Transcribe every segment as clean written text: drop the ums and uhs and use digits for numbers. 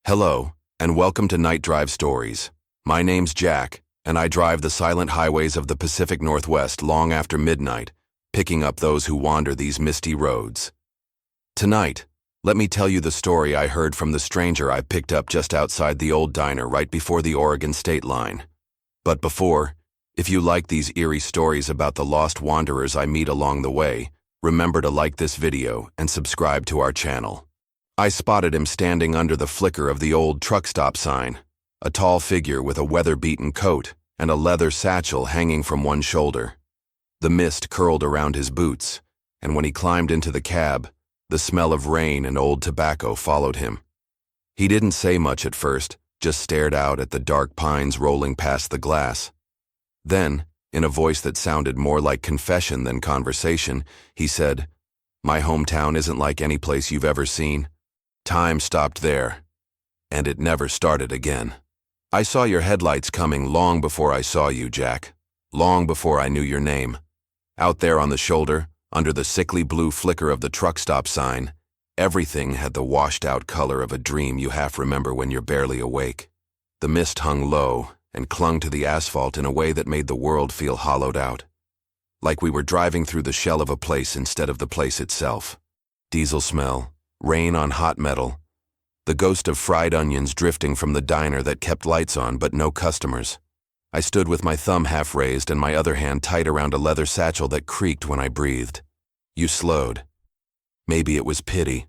Hello, and welcome to Night Drive Stories. My name's Jack, and I drive the silent highways of the Pacific Northwest long after midnight, picking up those who wander these misty roads. Tonight, let me tell you the story I heard from the stranger I picked up just outside the old diner right before the Oregon state line. But before, if you like these eerie stories about the lost wanderers I meet along the way, remember to like this video and subscribe to our channel. I spotted him standing under the flicker of the old truck stop sign, a tall figure with a weather-beaten coat and a leather satchel hanging from one shoulder. The mist curled around his boots, and when he climbed into the cab, the smell of rain and old tobacco followed him. He didn't say much at first, just stared out at the dark pines rolling past the glass. Then, in a voice that sounded more like confession than conversation, he said, "My hometown isn't like any place you've ever seen. Time stopped there, and it never started again. I saw your headlights coming long before I saw you, Jack. Long before I knew your name. Out there on the shoulder, under the sickly blue flicker of the truck stop sign, everything had the washed-out color of a dream you half remember when you're barely awake. The mist hung low and clung to the asphalt in a way that made the world feel hollowed out. Like we were driving through the shell of a place instead of the place itself. Diesel smell, rain on hot metal, the ghost of fried onions drifting from the diner that kept lights on but no customers. I stood with my thumb half raised and my other hand tight around a leather satchel that creaked when I breathed. You slowed. Maybe it was pity.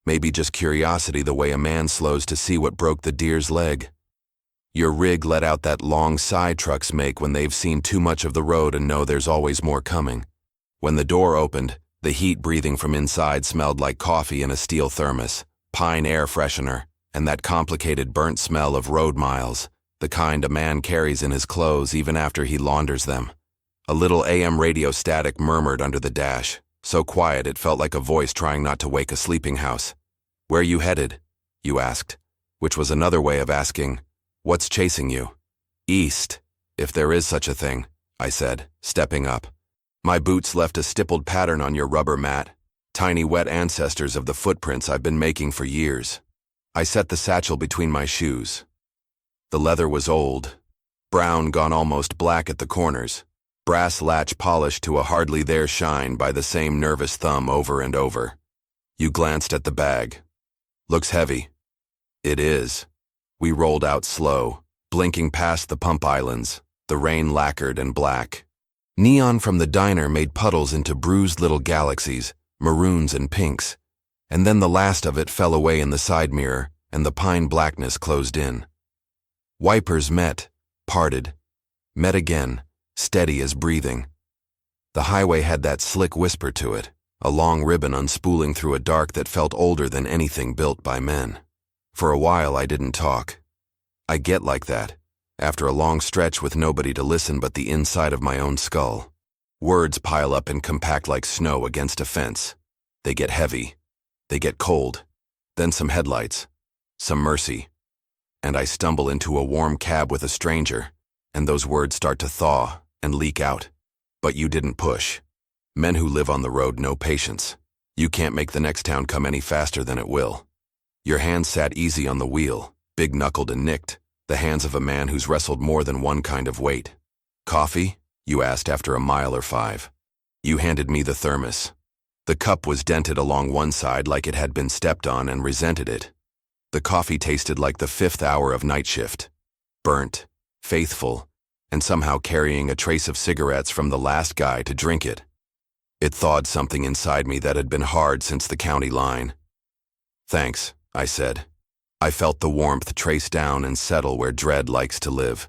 Maybe just curiosity the way a man slows to see what broke the deer's leg. Your rig let out that long sigh trucks make when they've seen too much of the road and know there's always more coming. When the door opened, the heat breathing from inside smelled like coffee in a steel thermos, pine air freshener, and that complicated burnt smell of road miles, the kind a man carries in his clothes even after he launders them. A little AM radio static murmured under the dash, so quiet it felt like a voice trying not to wake a sleeping house. "Where you headed?" you asked, which was another way of asking, "What's chasing you?" "East, if there is such a thing," I said, stepping up. My boots left a stippled pattern on your rubber mat, tiny wet ancestors of the footprints I've been making for years. I set the satchel between my shoes. The leather was old, brown gone almost black at the corners, brass latch polished to a hardly there shine by the same nervous thumb over and over. You glanced at the bag. "Looks heavy." "It is." We rolled out slow, blinking past the pump islands, the rain lacquered and black. Neon from the diner made puddles into bruised little galaxies, maroons and pinks, and then the last of it fell away in the side mirror, and the pine blackness closed in. Wipers met, parted, met again, steady as breathing. The highway had that slick whisper to it, a long ribbon unspooling through a dark that felt older than anything built by men. For a while I didn't talk. I get like that, after a long stretch with nobody to listen but the inside of my own skull. Words pile up and compact like snow against a fence. They get heavy. They get cold. Then some headlights. Some mercy. And I stumble into a warm cab with a stranger, and those words start to thaw and leak out. But you didn't push. Men who live on the road know patience. You can't make the next town come any faster than it will. Your hands sat easy on the wheel, big-knuckled and nicked, the hands of a man who's wrestled more than one kind of weight. "Coffee?" you asked after a mile or 5. You handed me the thermos. The cup was dented along one side like it had been stepped on and resented it. The coffee tasted like the 5th hour of night shift. Burnt, faithful, and somehow carrying a trace of cigarettes from the last guy to drink it. It thawed something inside me that had been hard since the county line. "Thanks," I said. I felt the warmth trace down and settle where dread likes to live.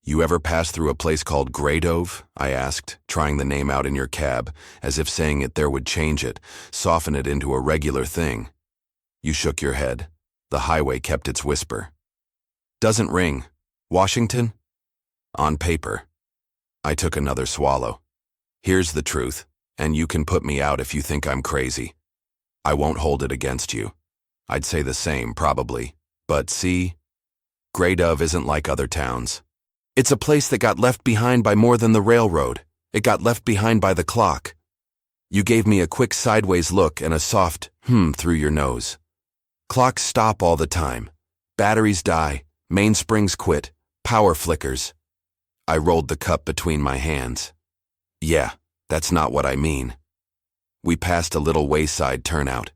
"You ever pass through a place called Graydove?" I asked, trying the name out in your cab, as if saying it there would change it, soften it into a regular thing. You shook your head. The highway kept its whisper. "Doesn't ring. Washington?" "On paper." I took another swallow. "Here's the truth, and you can put me out if you think I'm crazy. I won't hold it against you. I'd say the same, probably. But see, Graydove isn't like other towns. It's a place that got left behind by more than the railroad. It got left behind by the clock." You gave me a quick sideways look and a soft through your nose. "Clocks stop all the time. Batteries die, mainsprings quit, power flickers. I rolled the cup between my hands. Yeah, that's not what I mean. We passed a little wayside turnout,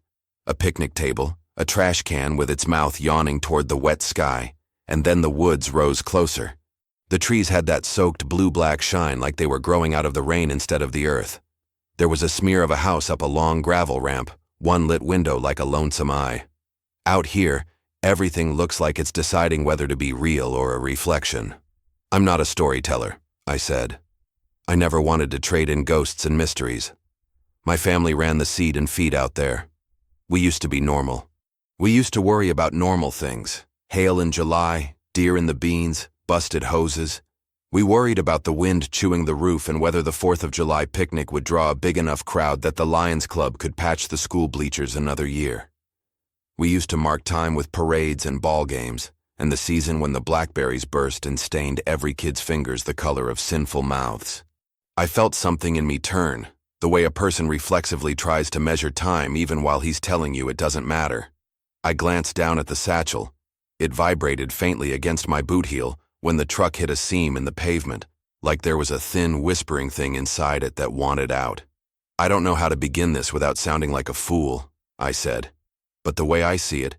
a picnic table, a trash can with its mouth yawning toward the wet sky, and then the woods rose closer. The trees had that soaked blue-black shine like they were growing out of the rain instead of the earth. There was a smear of a house up a long gravel ramp, one lit window like a lonesome eye. Out here, everything looks like it's deciding whether to be real or a reflection. I'm not a storyteller, I said. I never wanted to trade in ghosts and mysteries. My family ran the seed and feed out there. We used to be normal. We used to worry about normal things. Hail in July, deer in the beans, busted hoses. We worried about the wind chewing the roof and whether the 4th of July picnic would draw a big enough crowd that the Lions Club could patch the school bleachers another year. We used to mark time with parades and ball games, and the season when the blackberries burst and stained every kid's fingers the color of sinful mouths. I felt something in me turn, the way a person reflexively tries to measure time even while he's telling you it doesn't matter. I glanced down at the satchel. It vibrated faintly against my boot heel when the truck hit a seam in the pavement, like there was a thin whispering thing inside it that wanted out. I don't know how to begin this without sounding like a fool, I said. But the way I see it,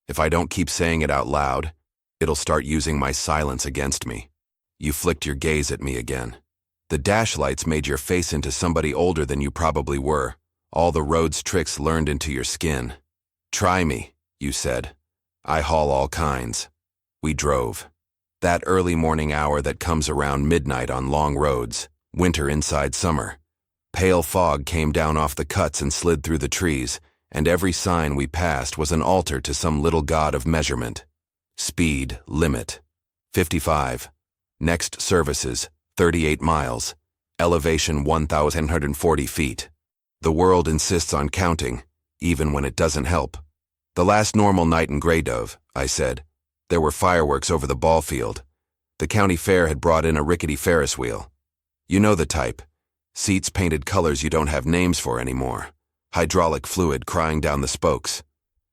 if I don't keep saying it out loud, it'll start using my silence against me. You flicked your gaze at me again. The dash lights made your face into somebody older than you probably were, all the road's tricks learned into your skin. Try me, you said. I haul all kinds. We drove. That early morning hour that comes around midnight on long roads, winter inside summer. Pale fog came down off the cuts and slid through the trees, and every sign we passed was an altar to some little god of measurement. Speed, limit, 55. Next services, 38 miles. Elevation 1,140 feet. The world insists on counting, even when it doesn't help. The last normal night in Grey Dove, I said. There were fireworks over the ball field. The county fair had brought in a rickety Ferris wheel. You know the type. Seats painted colors you don't have names for anymore. Hydraulic fluid crying down the spokes.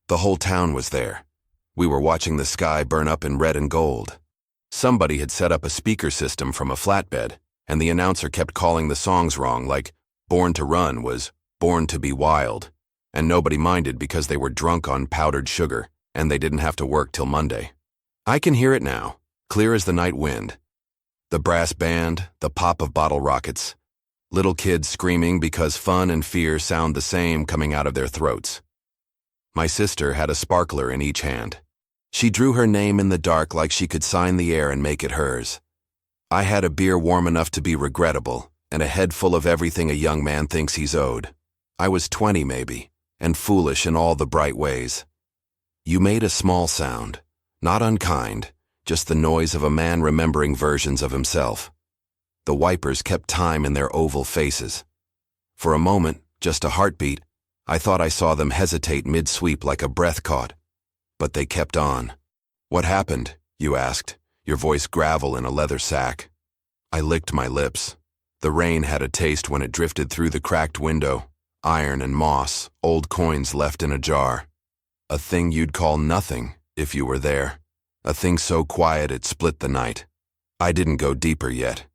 The whole town was there. We were watching the sky burn up in red and gold. Somebody had set up a speaker system from a flatbed, and the announcer kept calling the songs wrong, like Born to Run was Born to be Wild, and nobody minded because they were drunk on powdered sugar, and they didn't have to work till Monday. I can hear it now, clear as the night wind. The brass band, the pop of bottle rockets, little kids screaming because fun and fear sound the same coming out of their throats. My sister had a sparkler in each hand. She drew her name in the dark like she could sign the air and make it hers. I had a beer warm enough to be regrettable, and a head full of everything a young man thinks he's owed. I was 20 maybe, and foolish in all the bright ways. You made a small sound, not unkind, just the noise of a man remembering versions of himself. The wipers kept time in their oval faces. For a moment, just a heartbeat, I thought I saw them hesitate mid-sweep like a breath caught. But they kept on. What happened? You asked, your voice gravel in a leather sack. I licked my lips. The rain had a taste when it drifted through the cracked window, iron and moss, old coins left in a jar. A thing you'd call nothing if you were there. A thing so quiet it split the night. I didn't go deeper yet.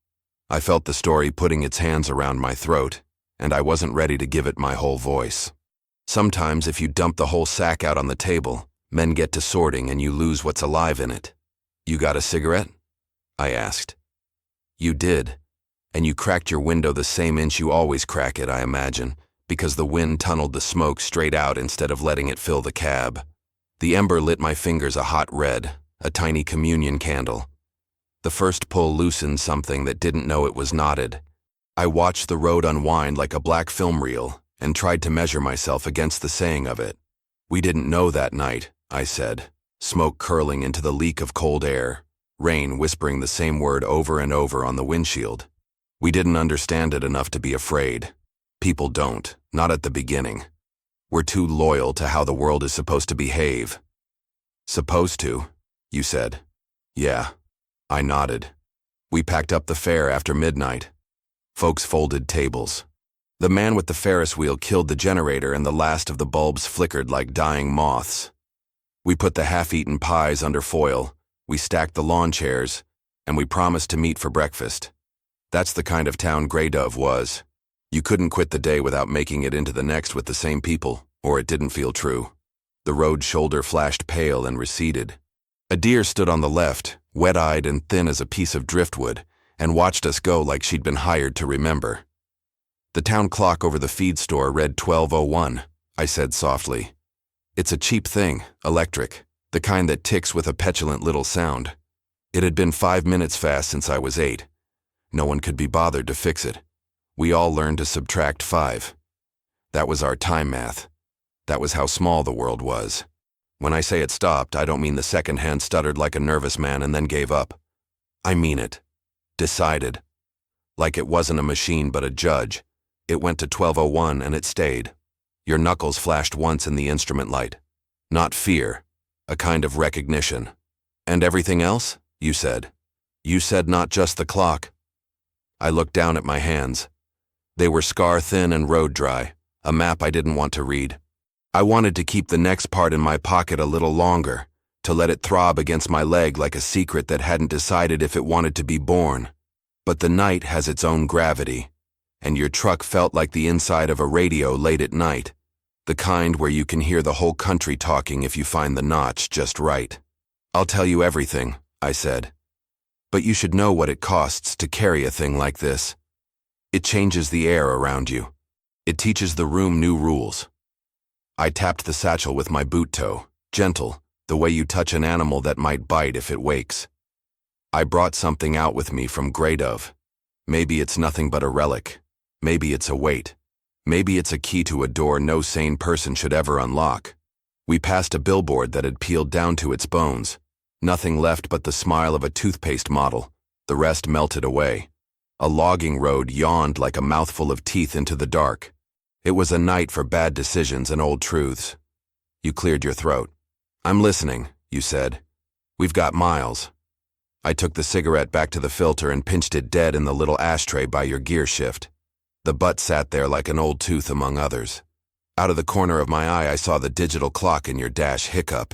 I felt the story putting its hands around my throat, and I wasn't ready to give it my whole voice. Sometimes if you dump the whole sack out on the table, men get to sorting and you lose what's alive in it. You got a cigarette? I asked. You did. And you cracked your window the same inch you always crack it, I imagine, because the wind tunneled the smoke straight out instead of letting it fill the cab. The ember lit my fingers a hot red, a tiny communion candle. The first pull loosened something that didn't know it was knotted. I watched the road unwind like a black film reel and tried to measure myself against the saying of it. We didn't know that night, I said, smoke curling into the leak of cold air, rain whispering the same word over and over on the windshield. We didn't understand it enough to be afraid. People don't, not at the beginning. We're too loyal to how the world is supposed to behave. Supposed to, you said. Yeah, I nodded. We packed up the fair after midnight. Folks folded tables. The man with the Ferris wheel killed the generator and the last of the bulbs flickered like dying moths. We put the half-eaten pies under foil, we stacked the lawn chairs, and we promised to meet for breakfast. That's the kind of town Grey Dove was. You couldn't quit the day without making it into the next with the same people, or it didn't feel true. The road shoulder flashed pale and receded. A deer stood on the left, wet-eyed and thin as a piece of driftwood, and watched us go like she'd been hired to remember. The town clock over the feed store read 12:01, I said softly. It's a cheap thing, electric, the kind that ticks with a petulant little sound. It had been 5 minutes fast since I was 8. No one could be bothered to fix it. We all learned to subtract 5. That was our time math. That was how small the world was. When I say it stopped, I don't mean the second hand stuttered like a nervous man and then gave up. I mean it. Decided. Like it wasn't a machine but a judge. It went to 12:01 and it stayed. Your knuckles flashed once in the instrument light. Not fear, a kind of recognition. And everything else? You said. You said not just the clock. I looked down at my hands. They were scar-thin and road-dry, a map I didn't want to read. I wanted to keep the next part in my pocket a little longer, to let it throb against my leg like a secret that hadn't decided if it wanted to be born. But the night has its own gravity, and your truck felt like the inside of a radio late at night, the kind where you can hear the whole country talking if you find the notch just right. I'll tell you everything, I said. But you should know what it costs to carry a thing like this. It changes the air around you. It teaches the room new rules. I tapped the satchel with my boot toe, gentle, the way you touch an animal that might bite if it wakes. I brought something out with me from Grey Dove. Maybe it's nothing but a relic. Maybe it's a weight. Maybe it's a key to a door no sane person should ever unlock. We passed a billboard that had peeled down to its bones. Nothing left but the smile of a toothpaste model. The rest melted away. A logging road yawned like a mouthful of teeth into the dark. It was a night for bad decisions and old truths. You cleared your throat. I'm listening, you said. We've got miles. I took the cigarette back to the filter and pinched it dead in the little ashtray by your gear shift. The butt sat there like an old tooth among others. Out of the corner of my eye I saw the digital clock in your dash hiccup.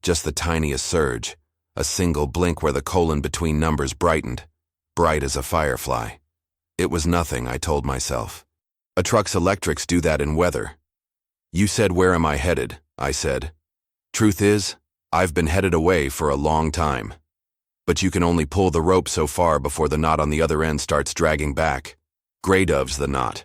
Just the tiniest surge, a single blink where the colon between numbers brightened, bright as a firefly. It was nothing, I told myself. A truck's electrics do that in weather. You said, where am I headed? I said. Truth is, I've been headed away for a long time. But you can only pull the rope so far before the knot on the other end starts dragging back. Grey Dove's the knot.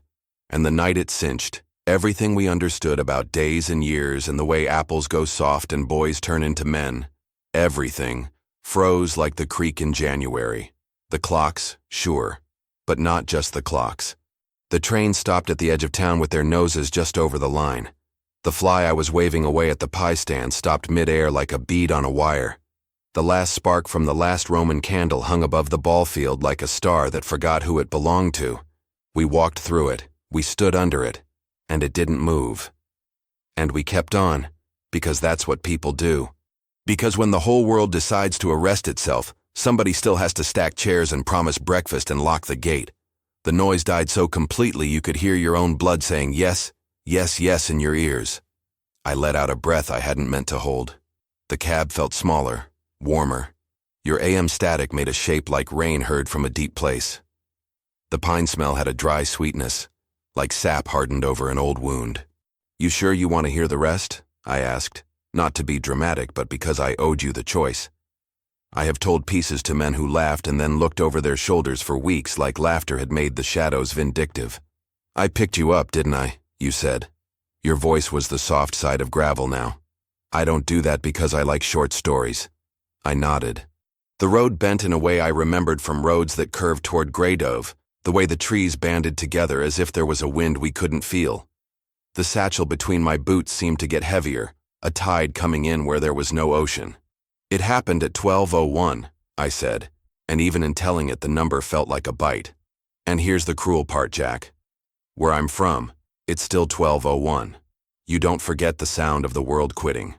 And the night it cinched, everything we understood about days and years and the way apples go soft and boys turn into men, everything, froze like the creek in January. The clocks, sure, but not just the clocks. The train stopped at the edge of town with their noses just over the line. The fly I was waving away at the pie stand stopped mid-air like a bead on a wire. The last spark from the last Roman candle hung above the ball field like a star that forgot who it belonged to. We walked through it, we stood under it, and it didn't move. And we kept on, because that's what people do. Because when the whole world decides to arrest itself, somebody still has to stack chairs and promise breakfast and lock the gate. The noise died so completely you could hear your own blood saying yes, yes, yes in your ears. I let out a breath I hadn't meant to hold. The cab felt smaller, warmer. Your AM static made a shape like rain heard from a deep place. The pine smell had a dry sweetness, like sap hardened over an old wound. You sure you want to hear the rest? I asked, not to be dramatic, but because I owed you the choice. I have told pieces to men who laughed and then looked over their shoulders for weeks like laughter had made the shadows vindictive. I picked you up, didn't I? You said. Your voice was the soft side of gravel now. I don't do that because I like short stories. I nodded. The road bent in a way I remembered from roads that curved toward Grey Dove, the way the trees banded together as if there was a wind we couldn't feel. The satchel between my boots seemed to get heavier, a tide coming in where there was no ocean. It happened at 12:01, I said, and even in telling it the number felt like a bite. And here's the cruel part, Jack. Where I'm from, it's still 12:01. You don't forget the sound of the world quitting.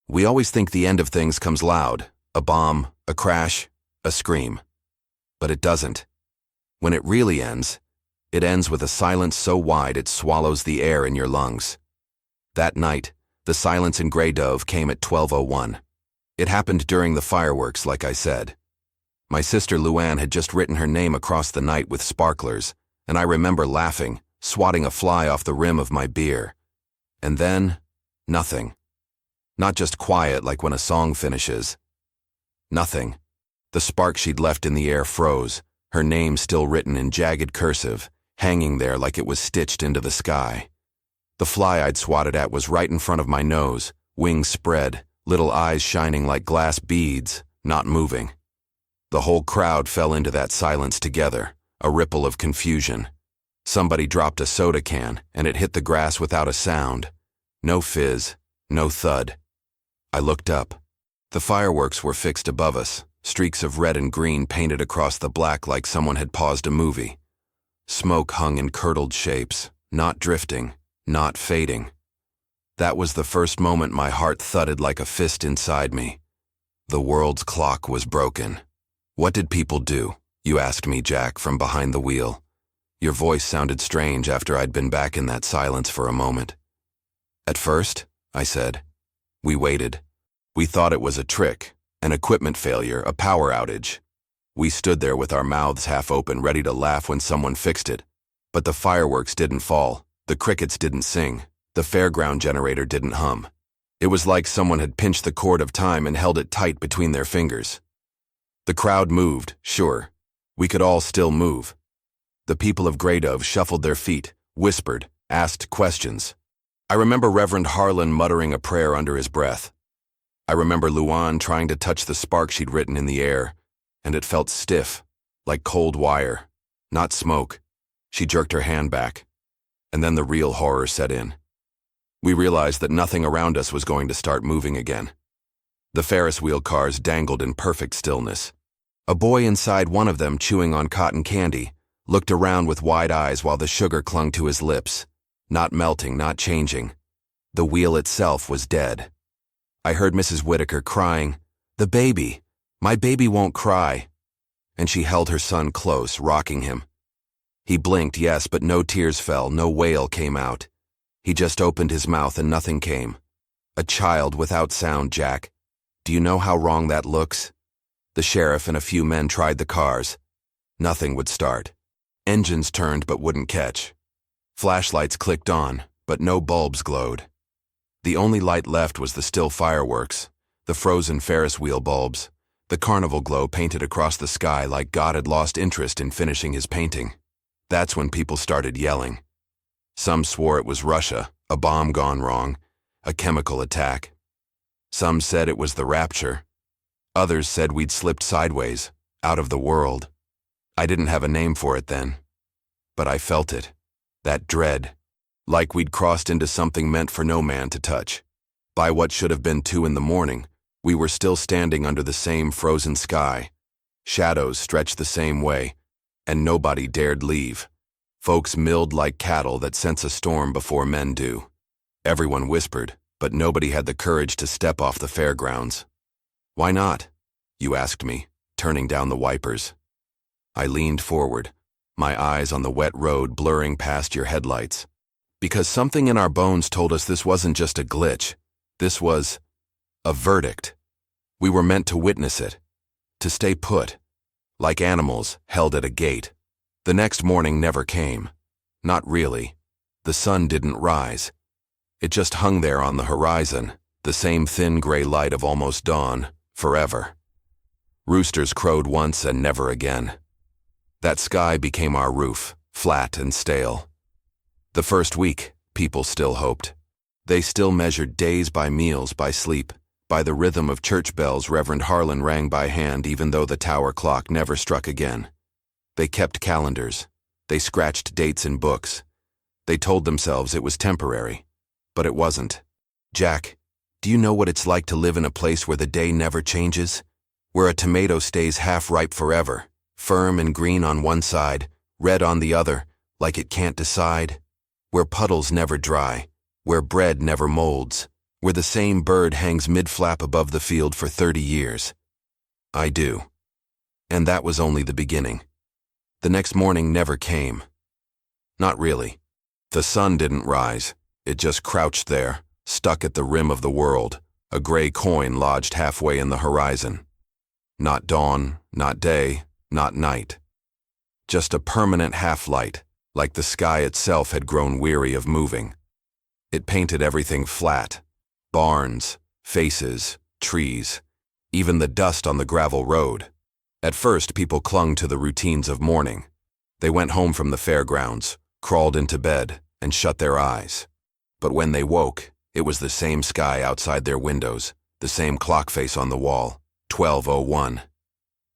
We always think the end of things comes loud, a bomb, a crash, a scream. But it doesn't. When it really ends, it ends with a silence so wide it swallows the air in your lungs. That night, The silence in Grey Dove came at 12:01. It happened during the fireworks, like I said. My sister Luann had just written her name across the night with sparklers, and I remember laughing, swatting a fly off the rim of my beer. And then, nothing. Not just quiet like when a song finishes. Nothing. The spark she'd left in the air froze, her name still written in jagged cursive, hanging there like it was stitched into the sky. The fly I'd swatted at was right in front of my nose, wings spread, little eyes shining like glass beads, not moving. The whole crowd fell into that silence together, a ripple of confusion. Somebody dropped a soda can, and it hit the grass without a sound. No fizz, no thud. I looked up. The fireworks were fixed above us, streaks of red and green painted across the black like someone had paused a movie. Smoke hung in curdled shapes, not drifting, not fading. That was the first moment my heart thudded like a fist inside me. The world's clock was broken. What did people do? You asked me, Jack, from behind the wheel. Your voice sounded strange after I'd been back in that silence for a moment. At first, I said, we waited. We thought it was a trick, an equipment failure, a power outage. We stood there with our mouths half open, ready to laugh when someone fixed it. But the fireworks didn't fall, the crickets didn't sing, the fairground generator didn't hum. It was like someone had pinched the cord of time and held it tight between their fingers. The crowd moved, sure. We could all still move. The people of Grey Dove shuffled their feet, whispered, asked questions. I remember Reverend Harlan muttering a prayer under his breath. I remember Luann trying to touch the spark she'd written in the air, and it felt stiff, like cold wire, not smoke. She jerked her hand back, and then the real horror set in. We realized that nothing around us was going to start moving again. The Ferris wheel cars dangled in perfect stillness. A boy inside one of them, chewing on cotton candy, looked around with wide eyes while the sugar clung to his lips, not melting, not changing. The wheel itself was dead. I heard Mrs. Whitaker crying, "The baby! My baby won't cry." And she held her son close, rocking him. He blinked, yes, but no tears fell, no wail came out. He just opened his mouth and nothing came. A child without sound, Jack. Do you know how wrong that looks? The sheriff and a few men tried the cars. Nothing would start. Engines turned but wouldn't catch. Flashlights clicked on, but no bulbs glowed. The only light left was the still fireworks, the frozen Ferris wheel bulbs, the carnival glow painted across the sky like God had lost interest in finishing his painting. That's when people started yelling. Some swore it was Russia, a bomb gone wrong, a chemical attack. Some said it was the rapture. Others said we'd slipped sideways, out of the world. I didn't have a name for it then, but I felt it, that dread, like we'd crossed into something meant for no man to touch. By what should have been 2 a.m, we were still standing under the same frozen sky. Shadows stretched the same way, and nobody dared leave. Folks milled like cattle that sense a storm before men do. Everyone whispered, but nobody had the courage to step off the fairgrounds. Why not? You asked me, turning down the wipers. I leaned forward, my eyes on the wet road blurring past your headlights. Because something in our bones told us this wasn't just a glitch. This was a verdict. We were meant to witness it, to stay put, like animals held at a gate. The next morning never came. Not really. The sun didn't rise. It just hung there on the horizon, the same thin gray light of almost dawn, forever. Roosters crowed once and never again. That sky became our roof, flat and stale. The first week, people still hoped. They still measured days by meals, by sleep, by the rhythm of church bells Reverend Harlan rang by hand even though the tower clock never struck again. They kept calendars. They scratched dates in books. They told themselves it was temporary, but it wasn't. Jack, do you know what it's like to live in a place where the day never changes? Where a tomato stays half ripe forever, firm and green on one side, red on the other, like it can't decide? Where puddles never dry, where bread never molds, where the same bird hangs mid-flap above the field for 30 years. I do. And that was only the beginning. The next morning never came. Not really. The sun didn't rise. It just crouched there, stuck at the rim of the world, a gray coin lodged halfway in the horizon. Not dawn, not day, not night. Just a permanent half-light, like the sky itself had grown weary of moving. It painted everything flat. Barns, faces, trees, even the dust on the gravel road. At first, people clung to the routines of mourning. They went home from the fairgrounds, crawled into bed, and shut their eyes. But when they woke, it was the same sky outside their windows, the same clock face on the wall, 12:01.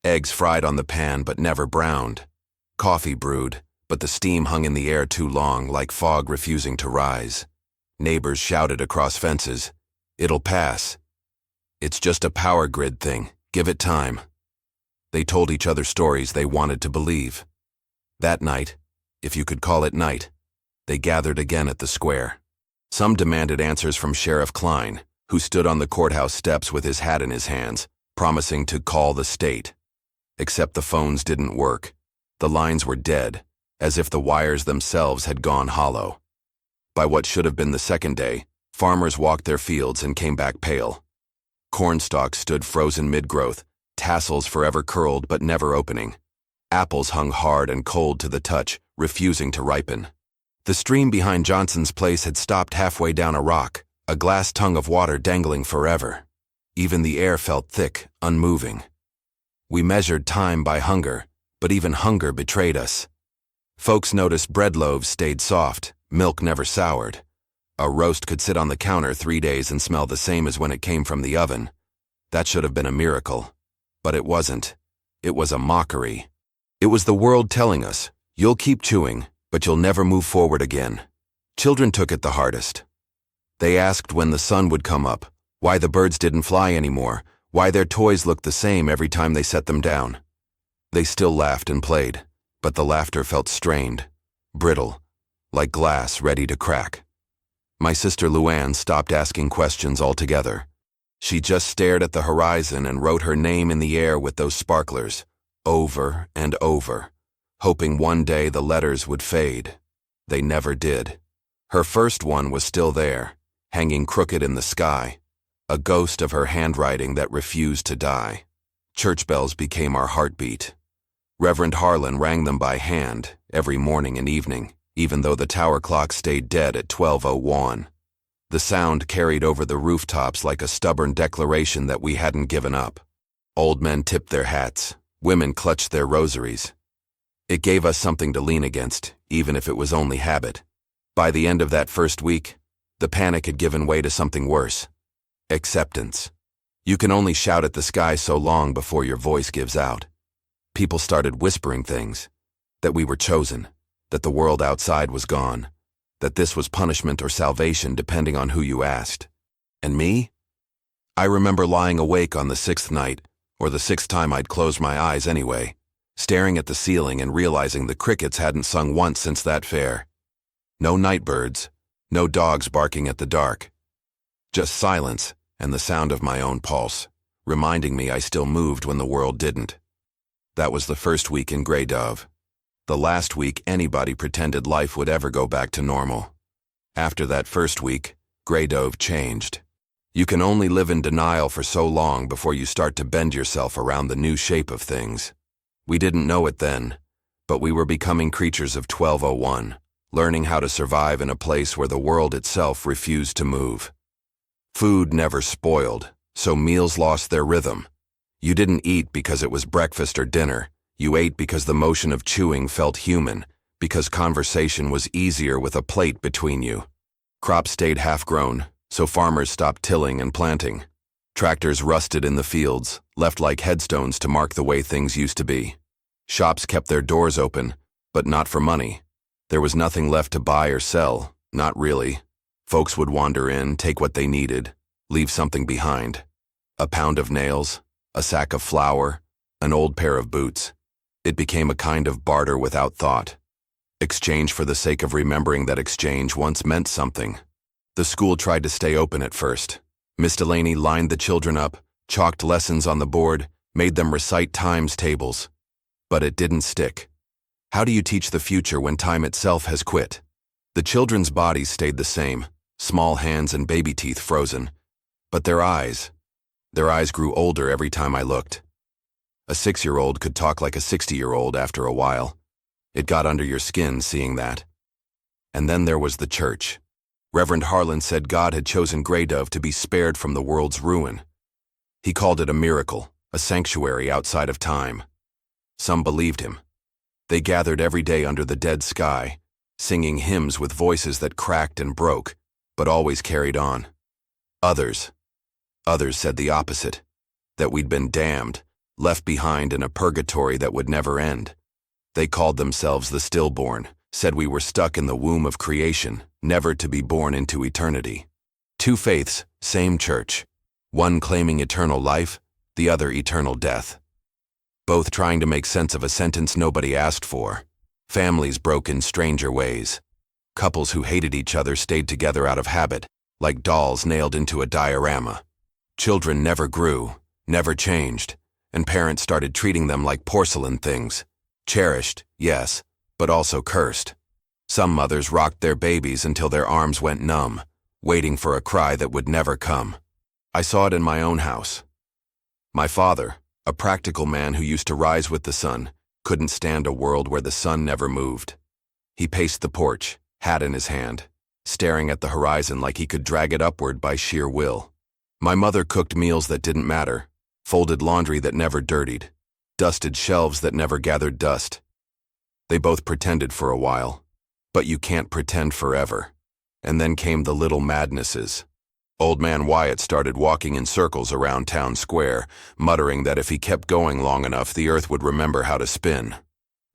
Eggs fried on the pan but never browned. Coffee brewed, but the steam hung in the air too long, like fog refusing to rise. Neighbors shouted across fences, "It'll pass. It's just a power grid thing. Give it time." They told each other stories they wanted to believe. That night, if you could call it night, they gathered again at the square. Some demanded answers from Sheriff Klein, who stood on the courthouse steps with his hat in his hands, promising to call the state. Except the phones didn't work. The lines were dead, as if the wires themselves had gone hollow. By what should have been the second day, farmers walked their fields and came back pale. Cornstalks stood frozen mid-growth, tassels forever curled but never opening. Apples hung hard and cold to the touch, refusing to ripen. The stream behind Johnson's place had stopped halfway down a rock, a glass tongue of water dangling forever. Even the air felt thick, unmoving. We measured time by hunger, but even hunger betrayed us. Folks noticed bread loaves stayed soft, milk never soured. A roast could sit on the counter 3 days and smell the same as when it came from the oven. That should have been a miracle. But it wasn't. It was a mockery. It was the world telling us, "You'll keep chewing, but you'll never move forward again." Children took it the hardest. They asked when the sun would come up, why the birds didn't fly anymore, why their toys looked the same every time they set them down. They still laughed and played, but the laughter felt strained, brittle, like glass ready to crack. My sister Luann stopped asking questions altogether. She just stared at the horizon and wrote her name in the air with those sparklers, over and over, hoping one day the letters would fade. They never did. Her first one was still there, hanging crooked in the sky, a ghost of her handwriting that refused to die. Church bells became our heartbeat. Reverend Harlan rang them by hand every morning and evening, even though the tower clock stayed dead at 12:01. The sound carried over the rooftops like a stubborn declaration that we hadn't given up. Old men tipped their hats, women clutched their rosaries. It gave us something to lean against, even if it was only habit. By the end of that first week, the panic had given way to something worse. Acceptance. You can only shout at the sky so long before your voice gives out. People started whispering things, that we were chosen, that the world outside was gone, that this was punishment or salvation depending on who you asked. And me? I remember lying awake on the 6th night, or the 6th time I'd closed my eyes anyway, staring at the ceiling and realizing the crickets hadn't sung once since that fair. No nightbirds, no dogs barking at the dark. Just silence and the sound of my own pulse, reminding me I still moved when the world didn't. That was the first week in Grey Dove. The last week anybody pretended life would ever go back to normal. After that first week, Grey Dove changed. You can only live in denial for so long before you start to bend yourself around the new shape of things. We didn't know it then, but we were becoming creatures of 12:01, learning how to survive in a place where the world itself refused to move. Food never spoiled, so meals lost their rhythm. You didn't eat because it was breakfast or dinner. You ate because the motion of chewing felt human, because conversation was easier with a plate between you. Crops stayed half-grown, so farmers stopped tilling and planting. Tractors rusted in the fields, left like headstones to mark the way things used to be. Shops kept their doors open, but not for money. There was nothing left to buy or sell, not really. Folks would wander in, take what they needed, leave something behind. A pound of nails, a sack of flour, an old pair of boots. It became a kind of barter without thought. Exchange for the sake of remembering that exchange once meant something. The school tried to stay open at first. Miss Delaney lined the children up, chalked lessons on the board, made them recite times tables. But it didn't stick. How do you teach the future when time itself has quit? The children's bodies stayed the same, small hands and baby teeth frozen. But their eyes grew older every time I looked. A 6-year-old could talk like a 60-year-old after a while. It got under your skin seeing that. And then there was the church. Reverend Harlan said God had chosen Grey Dove to be spared from the world's ruin. He called it a miracle, a sanctuary outside of time. Some believed him. They gathered every day under the dead sky, singing hymns with voices that cracked and broke, but always carried on. Others said the opposite, that we'd been damned, left behind in a purgatory that would never end. They called themselves the stillborn, said we were stuck in the womb of creation, never to be born into eternity. Two faiths, same church. One claiming eternal life, the other eternal death. Both trying to make sense of a sentence nobody asked for. Families broke in stranger ways. Couples who hated each other stayed together out of habit, like dolls nailed into a diorama. Children never grew, never changed, and parents started treating them like porcelain things. Cherished, yes, but also cursed. Some mothers rocked their babies until their arms went numb, waiting for a cry that would never come. I saw it in my own house. My father, a practical man who used to rise with the sun, couldn't stand a world where the sun never moved. He paced the porch, hat in his hand, staring at the horizon like he could drag it upward by sheer will. My mother cooked meals that didn't matter, folded laundry that never dirtied, dusted shelves that never gathered dust. They both pretended for a while, but you can't pretend forever. And then came the little madnesses. Old man Wyatt started walking in circles around town square, muttering that if he kept going long enough, the earth would remember how to spin.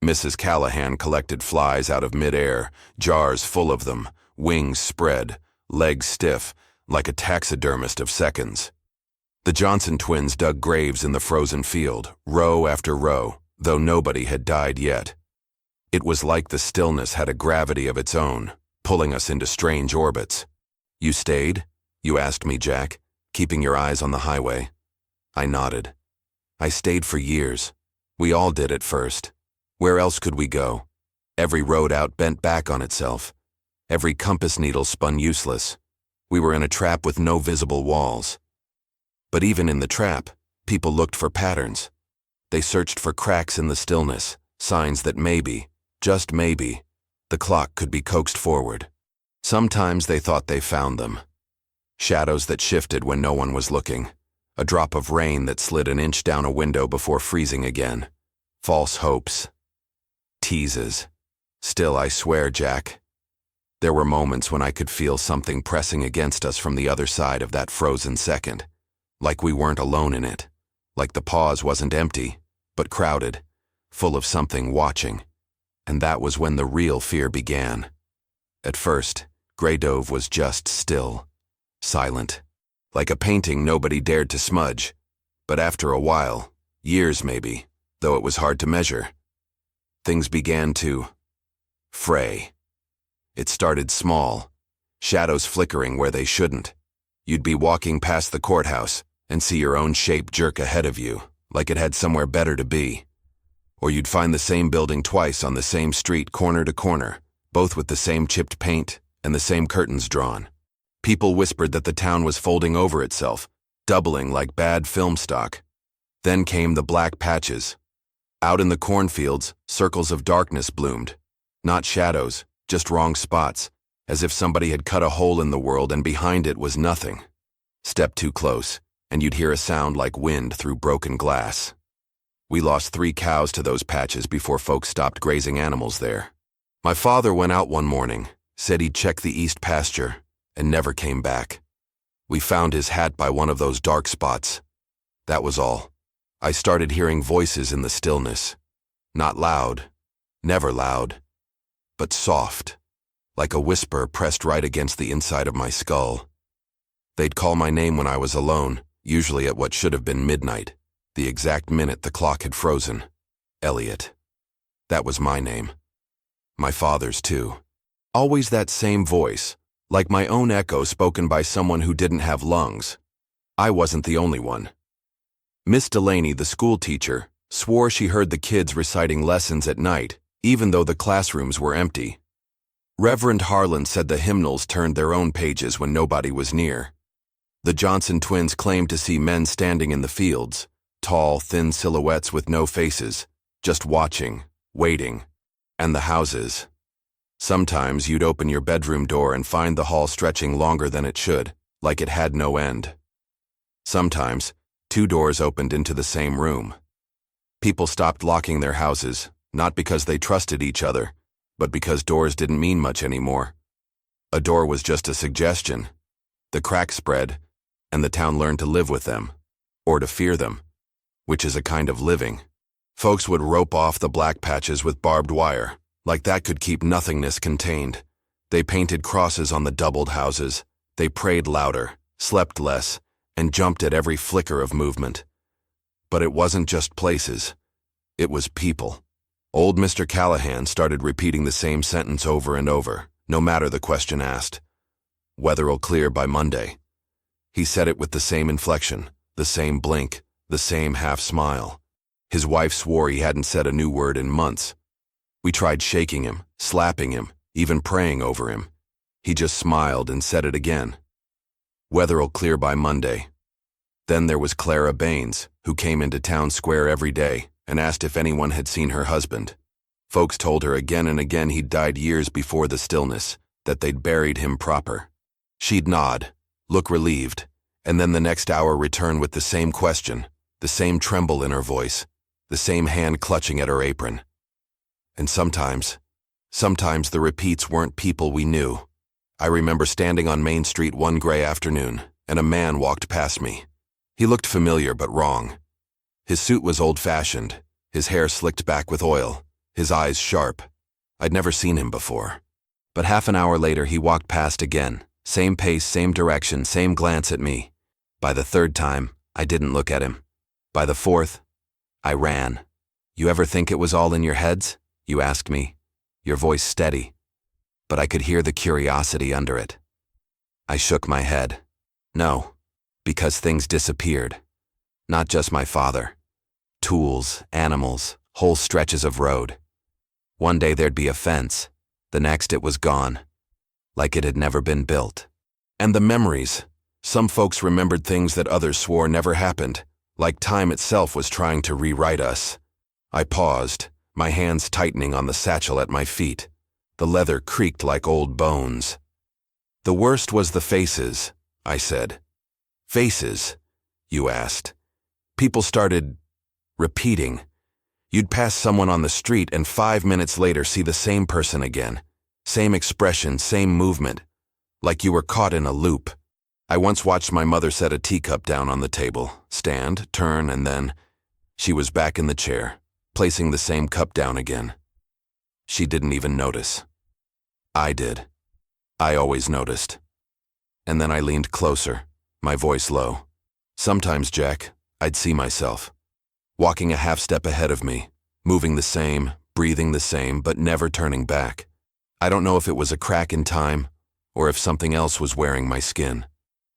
Mrs. Callahan collected flies out of midair, jars full of them, wings spread, legs stiff, like a taxidermist of seconds. The Johnson twins dug graves in the frozen field, row after row, though nobody had died yet. It was like the stillness had a gravity of its own, pulling us into strange orbits. You stayed? You asked me, Jack, keeping your eyes on the highway. I nodded. I stayed for years. We all did at first. Where else could we go? Every road out bent back on itself. Every compass needle spun useless. We were in a trap with no visible walls. But even in the trap, people looked for patterns. They searched for cracks in the stillness, signs that maybe, just maybe, the clock could be coaxed forward. Sometimes they thought they found them. Shadows that shifted when no one was looking. A drop of rain that slid an inch down a window before freezing again. False hopes. Teases. Still, I swear, Jack, there were moments when I could feel something pressing against us from the other side of that frozen second. Like we weren't alone in it. Like the pause wasn't empty, but crowded, full of something watching. And that was when the real fear began. At first, Grey Dove was just still. Silent. Like a painting nobody dared to smudge. But after a while, years maybe, though it was hard to measure, things began to fray. It started small, shadows flickering where they shouldn't. You'd be walking past the courthouse and see your own shape jerk ahead of you, like it had somewhere better to be. Or you'd find the same building twice on the same street, corner to corner, both with the same chipped paint and the same curtains drawn. People whispered that the town was folding over itself, doubling like bad film stock. Then came the black patches. Out in the cornfields, circles of darkness bloomed. Not shadows, just wrong spots, as if somebody had cut a hole in the world and behind it was nothing. Step too close, and you'd hear a sound like wind through broken glass. We lost 3 cows to those patches before folks stopped grazing animals there. My father went out one morning, said he'd check the east pasture, and never came back. We found his hat by one of those dark spots. That was all. I started hearing voices in the stillness. Not loud, never loud, but soft, like a whisper pressed right against the inside of my skull. They'd call my name when I was alone, usually at what should have been midnight, the exact minute the clock had frozen. Elliot. That was my name. My father's too. Always that same voice, like my own echo spoken by someone who didn't have lungs. I wasn't the only one. Miss Delaney, the school teacher, swore she heard the kids reciting lessons at night, even though the classrooms were empty. Reverend Harlan said the hymnals turned their own pages when nobody was near. The Johnson twins claimed to see men standing in the fields, tall, thin silhouettes with no faces, just watching, waiting. And the houses. Sometimes you'd open your bedroom door and find the hall stretching longer than it should, like it had no end. Sometimes, 2 doors opened into the same room. People stopped locking their houses, not because they trusted each other, but because doors didn't mean much anymore. A door was just a suggestion. The cracks spread, and the town learned to live with them, or to fear them, which is a kind of living. Folks would rope off the black patches with barbed wire, like that could keep nothingness contained. They painted crosses on the doubled houses. They prayed louder, slept less, and jumped at every flicker of movement. But it wasn't just places. It was people. Old Mr. Callahan started repeating the same sentence over and over, no matter the question asked. Weather'll clear by Monday. He said it with the same inflection, the same blink, the same half-smile. His wife swore he hadn't said a new word in months. We tried shaking him, slapping him, even praying over him. He just smiled and said it again. Weather'll clear by Monday. Then there was Clara Baines, who came into town square every day and asked if anyone had seen her husband. Folks told her again and again he'd died years before the stillness, that they'd buried him proper. She'd nod, look relieved, and then the next hour return with the same question, the same tremble in her voice, the same hand clutching at her apron. And sometimes the repeats weren't people we knew. I remember standing on Main Street one gray afternoon, and a man walked past me. He looked familiar but wrong. His suit was old-fashioned, his hair slicked back with oil, his eyes sharp. I'd never seen him before. But half an hour later he walked past again, same pace, same direction, same glance at me. By the 3rd time, I didn't look at him. By the 4th, I ran. You ever think it was all in your heads? You asked me, your voice steady. But I could hear the curiosity under it. I shook my head. No, because things disappeared. Not just my father. Tools, animals, whole stretches of road. One day there'd be a fence. The next it was gone. Like it had never been built. And the memories. Some folks remembered things that others swore never happened, like time itself was trying to rewrite us. I paused, my hands tightening on the satchel at my feet. The leather creaked like old bones. The worst was the faces, I said. Faces, you asked. People started repeating. You'd pass someone on the street and 5 minutes later see the same person again. Same expression, same movement. Like you were caught in a loop. I once watched my mother set a teacup down on the table, stand, turn, and then she was back in the chair, placing the same cup down again. She didn't even notice. I did. I always noticed. And then I leaned closer, my voice low. Sometimes, Jack, I'd see myself, walking a half step ahead of me, moving the same, breathing the same, but never turning back. I don't know if it was a crack in time, or if something else was wearing my skin.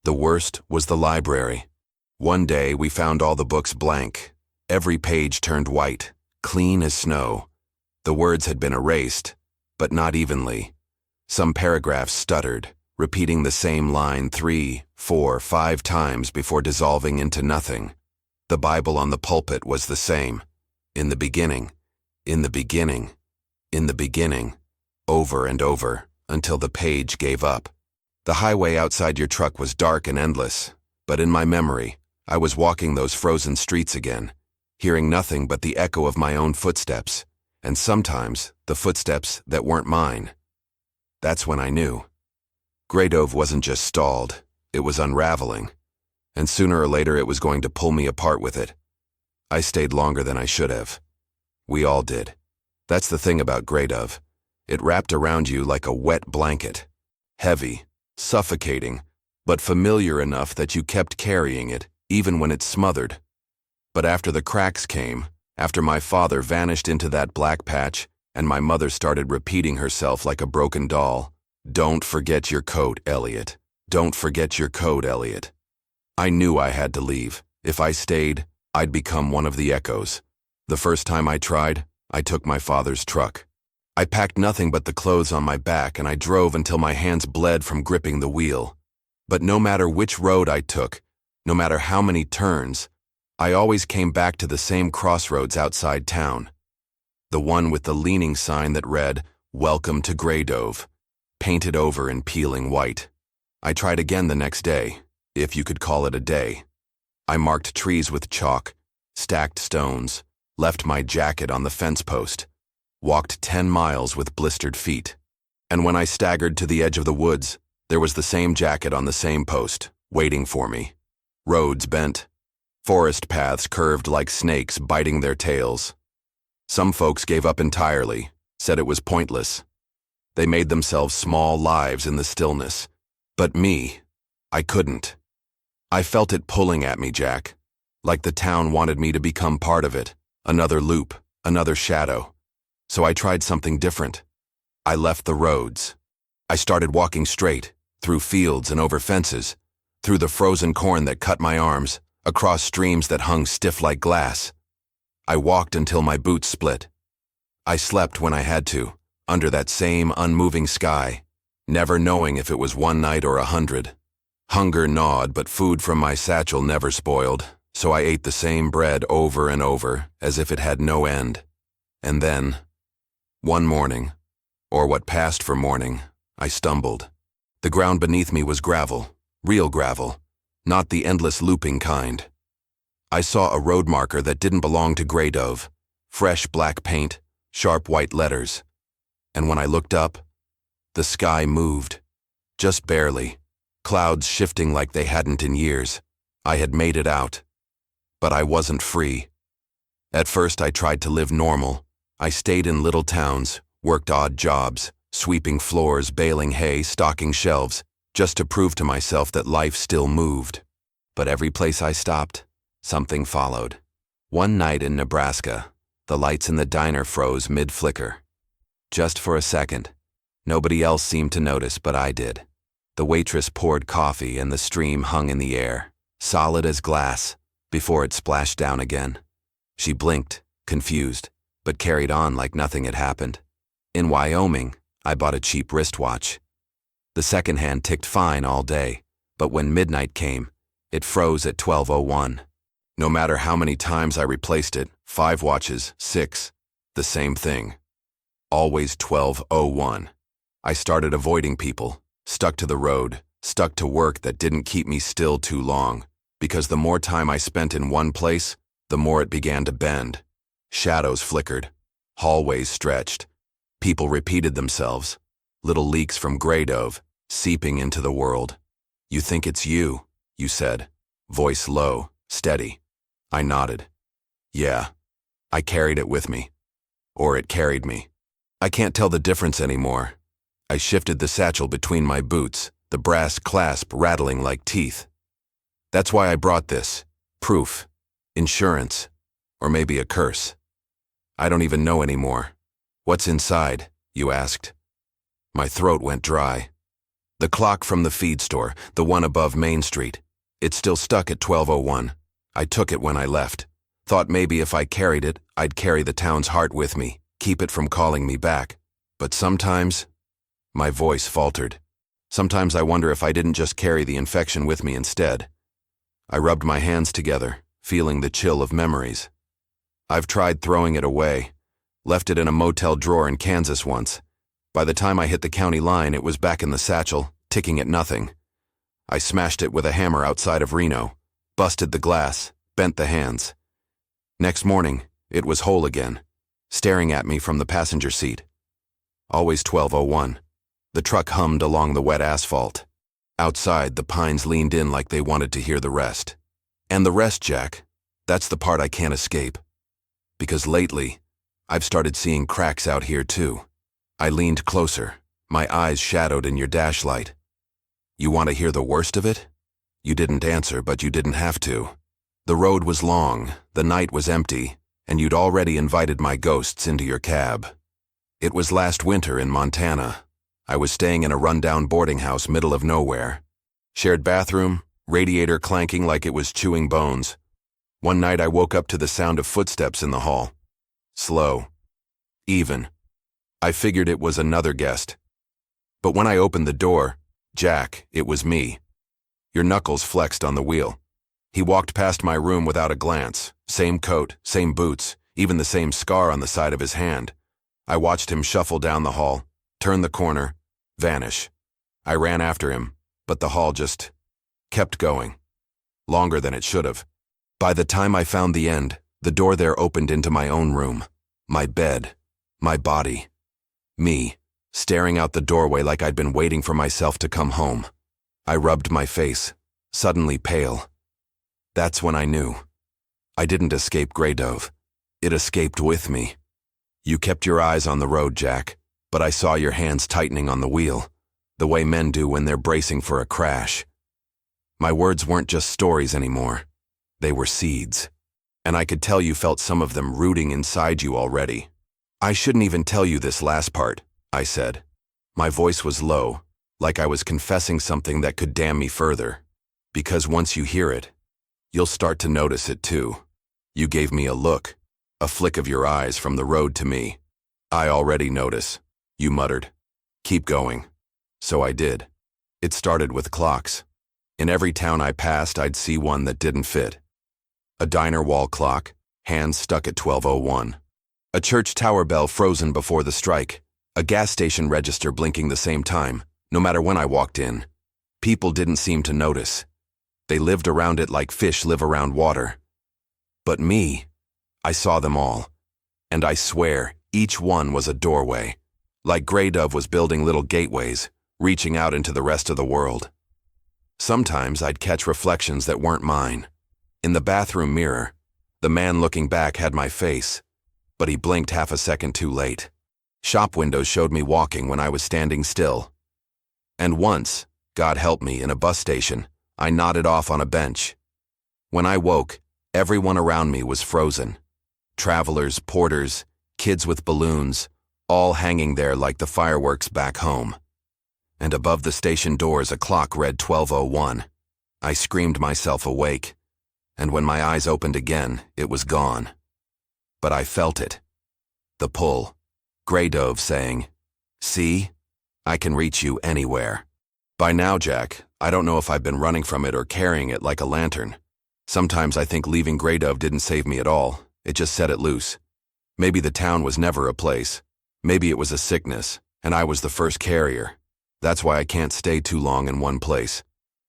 The worst was the library. One day we found all the books blank. Every page turned white, clean as snow. The words had been erased, but not evenly. Some paragraphs stuttered, repeating the same line 3, 4, 5 times before dissolving into nothing. The Bible on the pulpit was the same. In the beginning, in the beginning, in the beginning, over and over, until the page gave up. The highway outside your truck was dark and endless, but in my memory, I was walking those frozen streets again, hearing nothing but the echo of my own footsteps, and sometimes the footsteps that weren't mine. That's when I knew. Greydove wasn't just stalled, it was unraveling, and sooner or later it was going to pull me apart with it. I stayed longer than I should have. We all did. That's the thing about Greydove. It wrapped around you like a wet blanket. Heavy, suffocating, but familiar enough that you kept carrying it, even when it smothered. But after the cracks came, after my father vanished into that black patch, and my mother started repeating herself like a broken doll, "Don't forget your coat, Elliot. Don't forget your coat, Elliot." I knew I had to leave. If I stayed, I'd become one of the echoes. The first time I tried, I took my father's truck. I packed nothing but the clothes on my back, and I drove until my hands bled from gripping the wheel. But no matter which road I took, no matter how many turns, I always came back to the same crossroads outside town. The one with the leaning sign that read, "Welcome to Greydove," painted over in peeling white. I tried again the next day, if you could call it a day. I marked trees with chalk, stacked stones, left my jacket on the fence post, walked 10 miles with blistered feet. And when I staggered to the edge of the woods, there was the same jacket on the same post, waiting for me. Roads bent. Forest paths curved like snakes biting their tails. Some folks gave up entirely, said it was pointless. They made themselves small lives in the stillness. But me, I couldn't. I felt it pulling at me, Jack, like the town wanted me to become part of it, another loop, another shadow. So I tried something different. I left the roads. I started walking straight, through fields and over fences, through the frozen corn that cut my arms, across streams that hung stiff like glass. I walked until my boots split. I slept when I had to, under that same unmoving sky, never knowing if it was one night or 100. Hunger gnawed, but food from my satchel never spoiled, so I ate the same bread over and over, as if it had no end. And then, one morning, or what passed for morning, I stumbled. The ground beneath me was gravel, real gravel, not the endless looping kind. I saw a road marker that didn't belong to Greydove, fresh black paint, sharp white letters. And when I looked up, the sky moved, just barely, clouds shifting like they hadn't in years. I had made it out, but I wasn't free. At first I tried to live normal. I stayed in little towns, worked odd jobs, sweeping floors, baling hay, stocking shelves, just to prove to myself that life still moved. But every place I stopped, something followed. One night in Nebraska, the lights in the diner froze mid-flicker. Just for a second. Nobody else seemed to notice, but I did. The waitress poured coffee and the stream hung in the air, solid as glass, before it splashed down again. She blinked, confused, but carried on like nothing had happened. In Wyoming, I bought a cheap wristwatch. The second hand ticked fine all day, but when midnight came, it froze at 12:01. No matter how many times I replaced it, 5 watches, 6, the same thing. Always 12:01. I started avoiding people, stuck to the road, stuck to work that didn't keep me still too long, because the more time I spent in one place, the more it began to bend. Shadows flickered, hallways stretched, people repeated themselves, little leaks from Greydove, seeping into the world. "You think it's you," you said, voice low, steady. I nodded. Yeah, I carried it with me. Or it carried me. I can't tell the difference anymore. I shifted the satchel between my boots, the brass clasp rattling like teeth. That's why I brought this. Proof. Insurance. Or maybe a curse. I don't even know anymore. "What's inside?" you asked. My throat went dry. The clock from the feed store, the one above Main Street. It's still stuck at 12:01. I took it when I left. Thought maybe if I carried it, I'd carry the town's heart with me, keep it from calling me back. But sometimes, my voice faltered. Sometimes I wonder if I didn't just carry the infection with me instead. I rubbed my hands together, feeling the chill of memories. I've tried throwing it away. Left it in a motel drawer in Kansas once. By the time I hit the county line, it was back in the satchel, ticking at nothing. I smashed it with a hammer outside of Reno, busted the glass, bent the hands. Next morning, it was whole again, staring at me from the passenger seat. Always 12:01. The truck hummed along the wet asphalt. Outside, the pines leaned in like they wanted to hear the rest. And the rest, Jack, that's the part I can't escape. Because lately, I've started seeing cracks out here too. I leaned closer, my eyes shadowed in your dashlight. You want to hear the worst of it? You didn't answer, but you didn't have to. The road was long, the night was empty, and you'd already invited my ghosts into your cab. It was last winter in Montana. I was staying in a rundown boarding house middle of nowhere. Shared bathroom, radiator clanking like it was chewing bones. One night I woke up to the sound of footsteps in the hall. Slow. Even. I figured it was another guest. But when I opened the door, Jack, it was me. Your knuckles flexed on the wheel. He walked past my room without a glance. Same coat, same boots, even the same scar on the side of his hand. I watched him shuffle down the hall, turn the corner, vanish. I ran after him, but the hall just kept going. Longer than it should have. By the time I found the end, the door there opened into my own room. My bed. My body. Me, staring out the doorway like I'd been waiting for myself to come home. I rubbed my face, suddenly pale. That's when I knew. I didn't escape Grey Dove. It escaped with me. You kept your eyes on the road, Jack, but I saw your hands tightening on the wheel, the way men do when they're bracing for a crash. My words weren't just stories anymore. They were seeds. And I could tell you felt some of them rooting inside you already. I shouldn't even tell you this last part, I said. My voice was low, like I was confessing something that could damn me further. Because once you hear it, you'll start to notice it too. You gave me a look, a flick of your eyes from the road to me. I already notice, you muttered. Keep going. So I did. It started with clocks. In every town I passed, I'd see one that didn't fit. A diner wall clock, hands stuck at 12:01. A church tower bell frozen before the strike. A gas station register blinking the same time, no matter when I walked in. People didn't seem to notice. They lived around it like fish live around water. But me, I saw them all. And I swear, each one was a doorway. Like Grey Dove was building little gateways, reaching out into the rest of the world. Sometimes I'd catch reflections that weren't mine. In the bathroom mirror, the man looking back had my face, but he blinked half a second too late. Shop windows showed me walking when I was standing still. And once, God help me, in a bus station, I nodded off on a bench. When I woke, everyone around me was frozen. Travelers, porters, kids with balloons, all hanging there like the fireworks back home. And above the station doors a clock read 12:01. I screamed myself awake, and when my eyes opened again, it was gone. But I felt it. The pull. Grey Dove saying, "See? I can reach you anywhere." By now, Jack, I don't know if I've been running from it or carrying it like a lantern. Sometimes I think leaving Grey Dove didn't save me at all. It just set it loose. Maybe the town was never a place. Maybe it was a sickness, and I was the first carrier. That's why I can't stay too long in one place.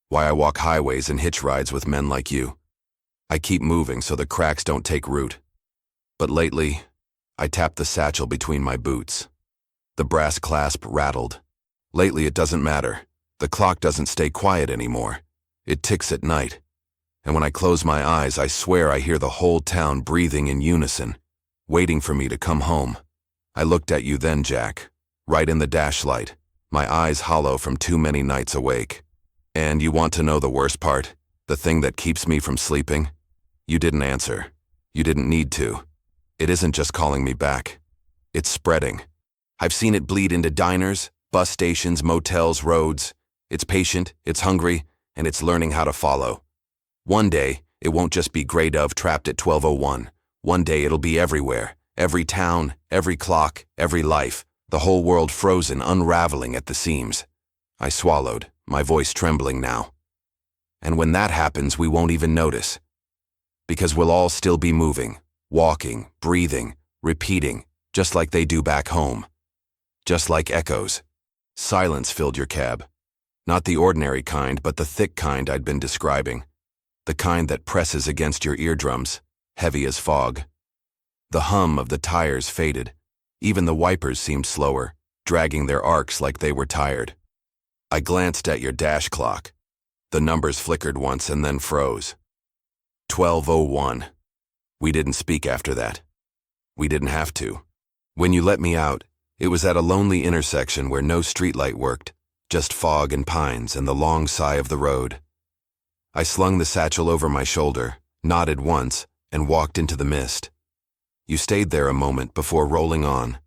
Why I walk highways and hitch rides with men like you. I keep moving so the cracks don't take root. But lately, I tap the satchel between my boots. The brass clasp rattled. Lately it doesn't matter. The clock doesn't stay quiet anymore. It ticks at night. And when I close my eyes, I swear I hear the whole town breathing in unison, waiting for me to come home. I looked at you then, Jack, right in the dashlight, my eyes hollow from too many nights awake. And you want to know the worst part? The thing that keeps me from sleeping? You didn't answer. You didn't need to. It isn't just calling me back. It's spreading. I've seen it bleed into diners, bus stations, motels, roads. It's patient, it's hungry, and it's learning how to follow. One day, it won't just be Grey Dove trapped at 12:01. One day it'll be everywhere. Every town, every clock, every life. The whole world frozen, unraveling at the seams. I swallowed, my voice trembling now. And when that happens, we won't even notice. Because we'll all still be moving, walking, breathing, repeating, just like they do back home. Just like echoes. Silence filled your cab. Not the ordinary kind, but the thick kind I'd been describing. The kind that presses against your eardrums, heavy as fog. The hum of the tires faded. Even the wipers seemed slower, dragging their arcs like they were tired. I glanced at your dash clock. The numbers flickered once and then froze. 12:01. We didn't speak after that. We didn't have to. When you let me out, it was at a lonely intersection where no streetlight worked, just fog and pines and the long sigh of the road. I slung the satchel over my shoulder, nodded once, and walked into the mist. You stayed there a moment before rolling on.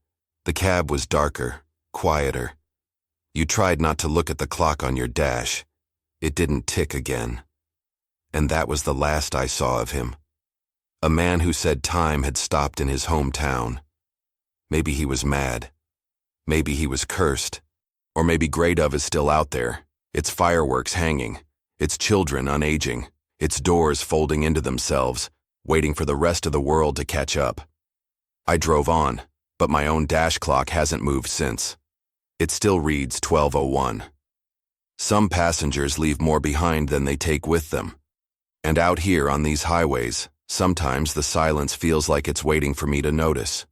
The cab was darker, quieter. You tried not to look at the clock on your dash. It didn't tick again. And that was the last I saw of him. A man who said time had stopped in his hometown. Maybe he was mad. Maybe he was cursed. Or maybe Grey Dove is still out there, its fireworks hanging, its children unaging, its doors folding into themselves, waiting for the rest of the world to catch up. I drove on, but my own dash clock hasn't moved since. It still reads 12:01. Some passengers leave more behind than they take with them. And out here on these highways, sometimes the silence feels like it's waiting for me to notice.